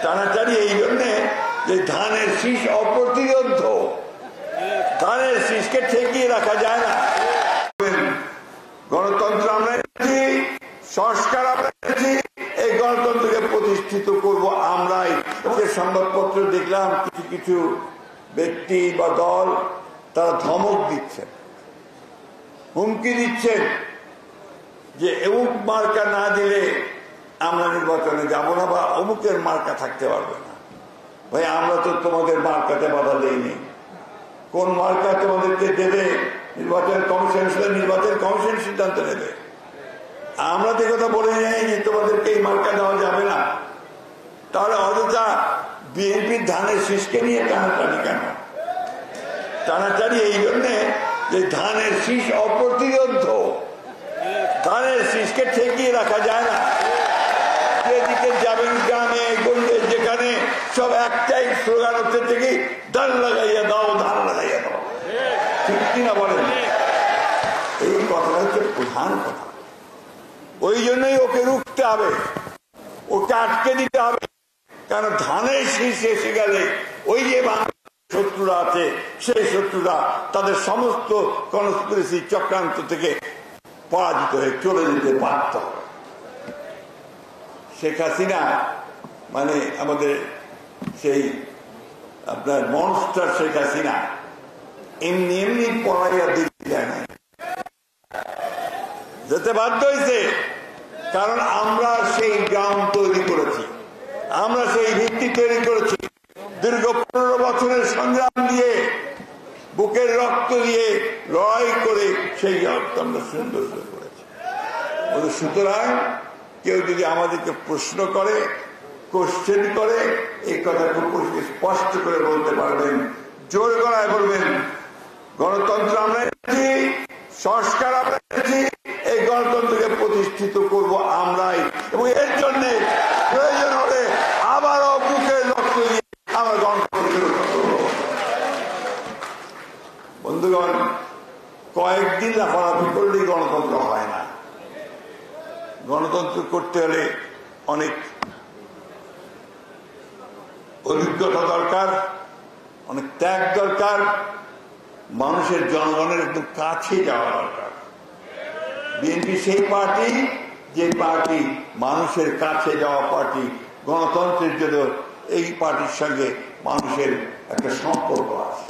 টানাটানি এই জন্যে যে ধানের শীষ অপ্রতিরোধ, ধানের শীষকে ঠেকিয়ে রাখা যায় না। গণতন্ত্র আমরা এনেছি, সংস্কার আমরা এনেছি, এই গণতন্ত্রকে প্রতিষ্ঠিত করব আমরাই। সংবাদপত্র দেখলাম কিছু কিছু ব্যক্তি বা দল তারা ধমক দিচ্ছেন, হুমকি দিচ্ছেন যে অমুক মার্কা না দিলে আমরা নির্বাচনে যাব না, বা অমুকের মার্কা থাকতে পারবে না। ভাই, আমরা তো তোমাদের মার্কাতে বাধা দেইনি। কোন মার্কা তোমাদেরকে দেবে নির্বাচন কমিশন, নির্বাচন কমিশন সিদ্ধান্ত নেবে। আমরা তো কথা বলে যাই যে তোমাদেরকে এই মার্কা দেওয়া যাবে না। তাহলে অযথা বিএনপির ধানের শীষকে নিয়ে টানাটানি কেন? টানাটানি এই জন্যে যে ধানের শীষ অপ্রতিরোধ, ধানের শীষকে ঠেকিয়ে রাখা যায় না। যেদিকে যাবেন গ্রামে গঞ্জে যেখানে সব একটাই স্লোগান হচ্ছে থেকে ধান লাগাইয়া দাও, ধান লাগাইয়া দাও, ঠিক কিনা বলেন? এই কথাটা হচ্ছে প্রধান কথা। ওই জন্যই ওকে রুখতে হবে, ওকে আটকে দিতে হবে। কারণ ধানের শীষ এসে গেলে ওই যে শত্রুরা আছে, সেই শত্রুরা তাদের সমস্ত কনস্পিরেসি চক্রান্ত থেকে পরাজিত হয়ে চলে যেতে বাধ্য। শেখ হাসিনা মানে আমাদের সেই আপনার মনস্টার শেখ হাসিনা এমনি এমনি পড়াইয়া দিতে যায় না, যেতে বাধ্য হয়েছে। কারণ আমরা সেই গ্রাউন্ড তৈরি করেছি, আমরা সেই ভিত্তি তৈরি করেছি। দীর্ঘ 15 বছরের সংগ্রাম দিয়ে, বুকের রক্ত দিয়ে লড়াই করে সেই রক্ত আমরা সুন্দর করেছি। সুতরাং কেউ যদি আমাদেরকে প্রশ্ন করে, কোশ্চেন করে, এই কথা খুব স্পষ্ট করে বলতে পারবেন, জোর গলায় বলবেন, গণতন্ত্র আমরা এনেছি, সংস্কার আমরা এনেছি, এই গণতন্ত্রকে প্রতিষ্ঠিত করব আমরাই। এবং এর জন্য প্রয়োজন হলে আবারও বুকের রক্ত দিয়ে আমরা গণতন্ত্র করব। বন্ধুগণ, কয়েকদিন লাফালাফি করলেই গণতন্ত্র হয় না। গণতন্ত্র করতে হলে অনেক অভিজ্ঞতা দরকার, অনেক ত্যাগ দরকার, মানুষের জনগণের একদম কাছে যাওয়া দরকার। বিএনপি সেই পার্টি যে পার্টি মানুষের কাছে যাওয়া পার্টি। গণতন্ত্রের জন্য এই পার্টির সঙ্গে মানুষের একটা সম্পর্ক আছে।